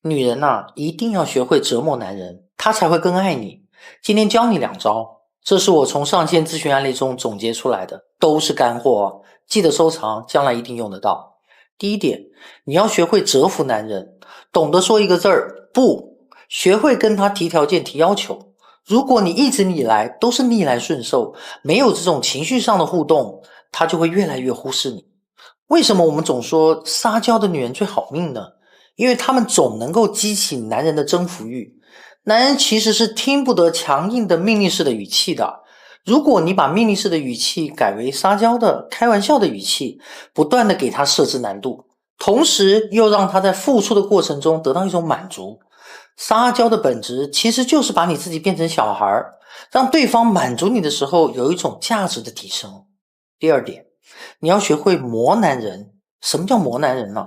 女人一定要学会折磨男人，他才会更爱你。今天教你两招，这是我从上线咨询案例中总结出来的，都是干货哦，记得收藏，将来一定用得到。第一点，你要学会折服男人，懂得说一个字儿不，学会跟他提条件、提要求。如果你一直以来都是逆来顺受，没有这种情绪上的互动，他就会越来越忽视你。为什么我们总说撒娇的女人最好命呢？因为她们总能够激起男人的征服欲。男人其实是听不得强硬的命令式的语气的。如果你把命令式的语气改为撒娇的、开玩笑的语气，不断的给他设置难度，同时又让他在付出的过程中得到一种满足。撒娇的本质其实就是把你自己变成小孩，让对方满足你的时候有一种价值的提升。第二点，你要学会磨男人。什么叫磨男人呢？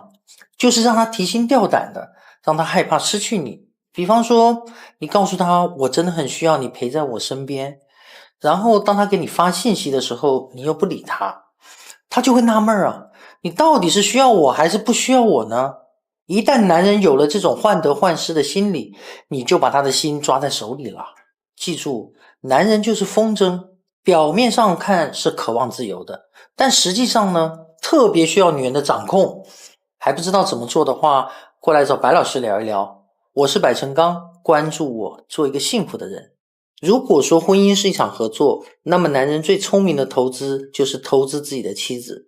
就是让他提心吊胆的，让他害怕失去你。比方说，你告诉他我真的很需要你陪在我身边，然后当他给你发信息的时候，你又不理他，他就会纳闷你到底是需要我还是不需要我呢？一旦男人有了这种患得患失的心理，你就把他的心抓在手里了。记住，男人就是风筝，表面上看是渴望自由的，但实际上呢，特别需要女人的掌控。还不知道怎么做的话，过来找白老师聊一聊。我是百成钢，关注我，做一个幸福的人。如果说婚姻是一场合作，那么男人最聪明的投资就是投资自己的妻子。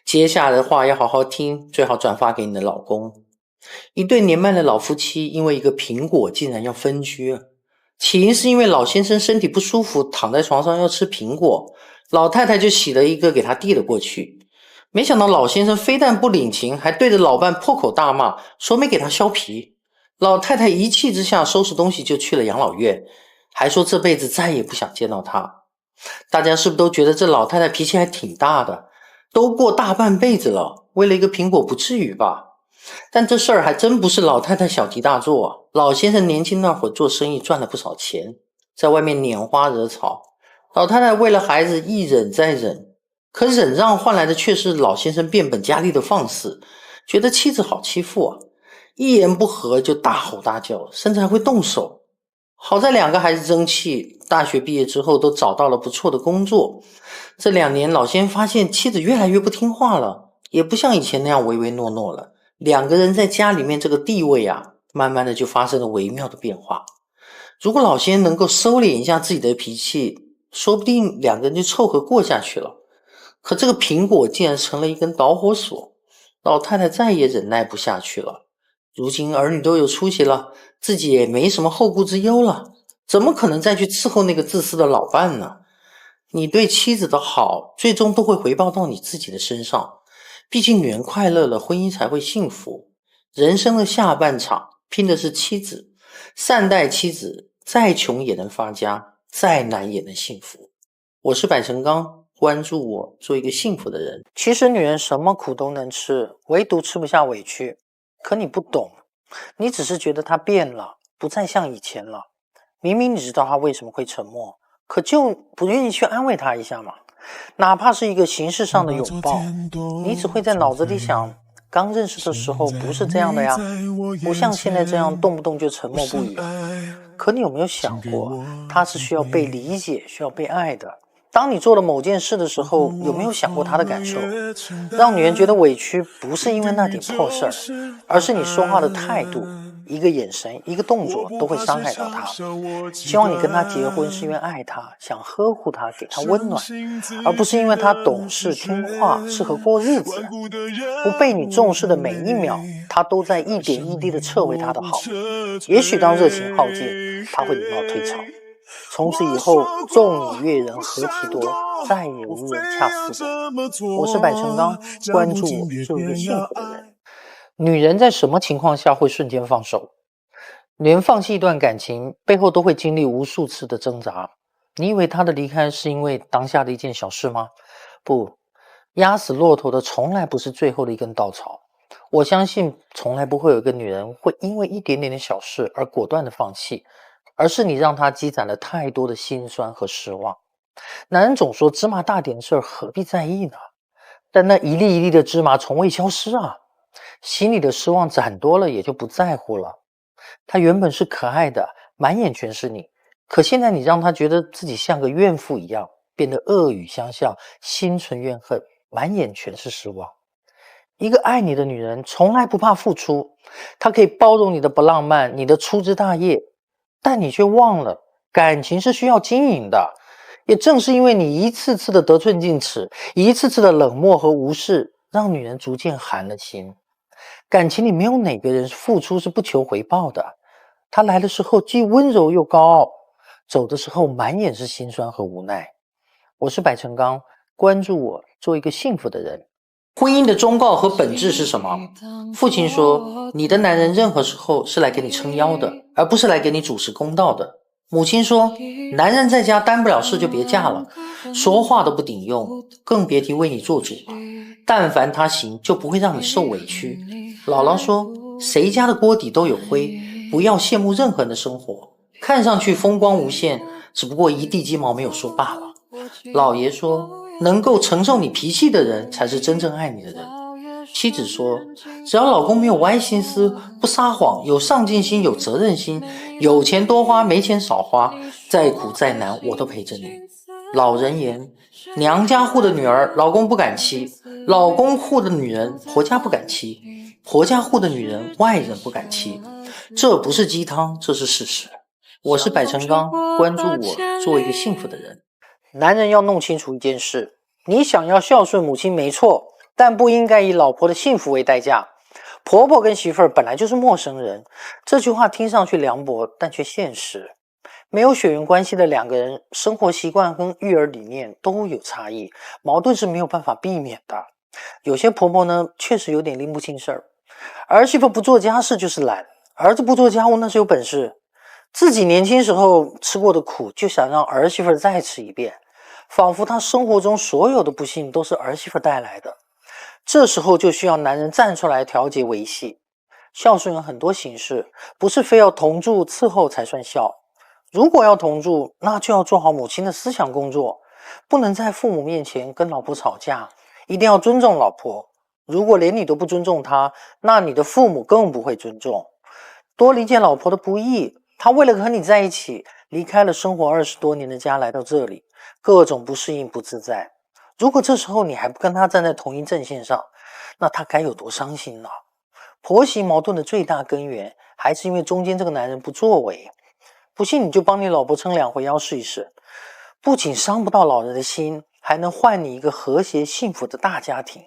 接下来的话要好好听，最好转发给你的老公。一对年迈的老夫妻因为一个苹果竟然要分居起因是因为老先生身体不舒服，躺在床上要吃苹果，老太太就洗了一个给他递了过去。没想到老先生非但不领情，还对着老伴破口大骂，说没给他削皮。老太太一气之下收拾东西就去了养老院，还说这辈子再也不想见到他。大家是不是都觉得这老太太脾气还挺大的？都过大半辈子了，为了一个苹果不至于吧？但这事儿还真不是老太太小题大做。老先生年轻那会儿做生意赚了不少钱，在外面拈花惹草，老太太为了孩子一忍再忍，可忍让换来的却是老先生变本加厉的放肆，觉得妻子好欺负一言不合就大吼大叫，甚至还会动手。好在两个孩子争气，大学毕业之后都找到了不错的工作。这2年老先生发现妻子越来越不听话了，也不像以前那样唯唯诺诺了。两个人在家里面这个地位慢慢的就发生了微妙的变化。如果老先生能够收敛一下自己的脾气，说不定两个人就凑合过下去了。可这个苹果竟然成了一根导火索，老太太再也忍耐不下去了。如今儿女都有出息了，自己也没什么后顾之忧了，怎么可能再去伺候那个自私的老伴呢？你对妻子的好，最终都会回报到你自己的身上。毕竟女人快乐了，婚姻才会幸福。人生的下半场拼的是妻子，善待妻子，再穷也能发家，再难也能幸福。我是百成钢，关注我，做一个幸福的人。其实女人什么苦都能吃，唯独吃不下委屈。可你不懂，你只是觉得她变了，不再像以前了。明明你知道她为什么会沉默，可就不愿意去安慰她一下嘛。哪怕是一个形式上的拥抱，你只会在脑子里想，刚认识的时候不是这样的呀，不像现在这样动不动就沉默不语。可你有没有想过，他是需要被理解，需要被爱的。当你做了某件事的时候，有没有想过他的感受？让女人觉得委屈，不是因为那点破事儿，而是你说话的态度，一个眼神，一个动作都会伤害到她。希望你跟她结婚是因为爱她，想呵护她，给她温暖，而不是因为她懂事听话，适合过日子。不被你重视的每一秒，她都在一点一滴的撤回她的好。也许当热情耗尽，她会礼貌退场。从此以后，众你悦人何其多，再也无人恰似我。我是百成钢，关注我，做一个幸福的人。女人在什么情况下会瞬间放手？女人放弃一段感情，背后都会经历无数次的挣扎。你以为她的离开是因为当下的一件小事吗？不，压死骆驼的从来不是最后的一根稻草。我相信从来不会有一个女人会因为一点点的小事而果断的放弃，而是你让她积攒了太多的心酸和失望。男人总说芝麻大点的事何必在意呢？但那一粒一粒的芝麻从未消失心里的失望攒多了也就不在乎了。她原本是可爱的，满眼全是你，可现在你让她觉得自己像个怨妇一样，变得恶语相向，心存怨恨，满眼全是失望。一个爱你的女人从来不怕付出，她可以包容你的不浪漫，你的粗枝大叶，但你却忘了，感情是需要经营的。也正是因为你一次次的得寸进尺，一次次的冷漠和无视，让女人逐渐寒了心。感情里没有哪个人付出是不求回报的，他来的时候既温柔又高傲，走的时候满眼是心酸和无奈。我是百成刚，关注我，做一个幸福的人。婚姻的忠告和本质是什么？父亲说，你的男人任何时候是来给你撑腰的，而不是来给你主持公道的。母亲说，男人在家担不了事就别嫁了，说话都不顶用，更别提为你做主了。但凡他行，就不会让你受委屈。姥姥说，谁家的锅底都有灰，不要羡慕任何人的生活，看上去风光无限，只不过一地鸡毛没有说罢了。姥爷说，能够承受你脾气的人才是真正爱你的人。妻子说，只要老公没有歪心思，不撒谎，有上进心，有责任心，有钱多花，没钱少花，再苦再难我都陪着你。老人言，娘家户的女儿老公不敢欺，老公户的女人婆家不敢欺，婆家户的女人外人不敢欺。这不是鸡汤，这是事实。我是百成刚，关注我，做一个幸福的人。男人要弄清楚一件事，你想要孝顺母亲没错，但不应该以老婆的幸福为代价。婆婆跟媳妇儿本来就是陌生人，这句话听上去凉薄，但却现实。没有血缘关系的两个人，生活习惯跟育儿理念都有差异，矛盾是没有办法避免的。有些婆婆呢，确实有点拎不清事儿。儿媳妇不做家事就是懒，儿子不做家务那是有本事。自己年轻时候吃过的苦，就想让儿媳妇再吃一遍，仿佛他生活中所有的不幸都是儿媳妇带来的。这时候就需要男人站出来调节维系。孝顺有很多形式，不是非要同住伺候才算孝。如果要同住，那就要做好母亲的思想工作，不能在父母面前跟老婆吵架，一定要尊重老婆。如果连你都不尊重她，那你的父母更不会尊重。多理解老婆的不易，她为了和你在一起，离开了生活20多年的家来到这里，各种不适应不自在。如果这时候你还不跟她站在同一阵线上，那她该有多伤心呢？婆媳矛盾的最大根源，还是因为中间这个男人不作为。不信你就帮你老婆撑2回腰试一试，不仅伤不到老人的心，还能换你一个和谐幸福的大家庭。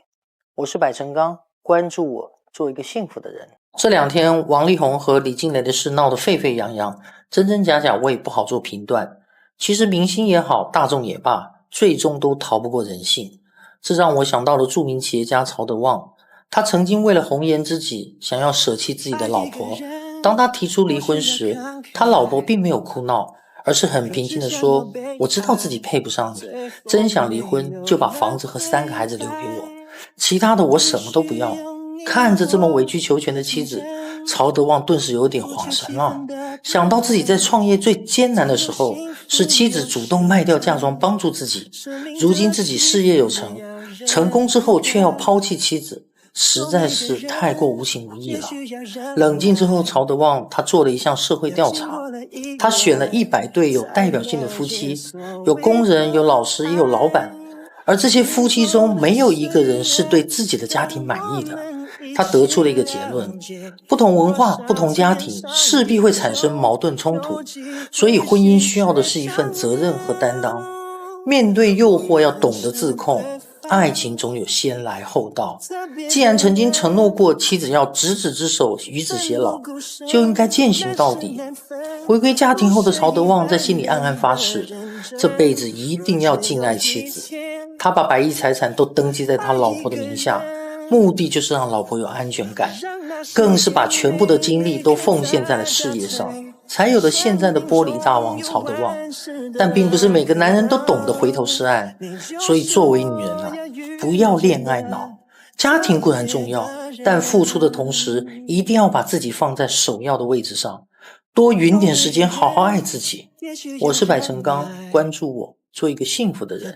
我是百成刚，关注我，做一个幸福的人。这2天王力宏和李静蕾的事闹得沸沸扬扬，真真假假我也不好做评断。其实明星也好，大众也罢，最终都逃不过人性。这让我想到了著名企业家曹德旺，他曾经为了红颜知己，想要舍弃自己的老婆。当他提出离婚时，他老婆并没有哭闹，而是很平静地说，我知道自己配不上你，真想离婚就把房子和3个孩子留给我，其他的我什么都不要。看着这么委曲求全的妻子，曹德旺顿时有点恍神了，想到自己在创业最艰难的时候，是妻子主动卖掉嫁妆帮助自己，如今自己事业有成，成功之后却要抛弃妻子，实在是太过无情无义了。冷静之后，曹德旺他做了一项社会调查，他选了100对有代表性的夫妻，有工人，有老师，也有老板，而这些夫妻中没有一个人是对自己的家庭满意的。他得出了一个结论，不同文化，不同家庭，势必会产生矛盾冲突，所以婚姻需要的是一份责任和担当。面对诱惑要懂得自控，爱情总有先来后到。既然曾经承诺过妻子要执子之手，与子偕老，就应该践行到底。回归家庭后的曹德旺在心里暗暗发誓，这辈子一定要敬爱妻子。他把100亿财产都登记在他老婆的名下，目的就是让老婆有安全感，更是把全部的精力都奉献在了事业上，才有了现在的玻璃大王曹德旺。但并不是每个男人都懂得回头是岸，所以作为女人啊，不要恋爱脑。家庭固然重要，但付出的同时，一定要把自己放在首要的位置上，多匀点时间好好爱自己。我是百成刚，关注我，做一个幸福的人。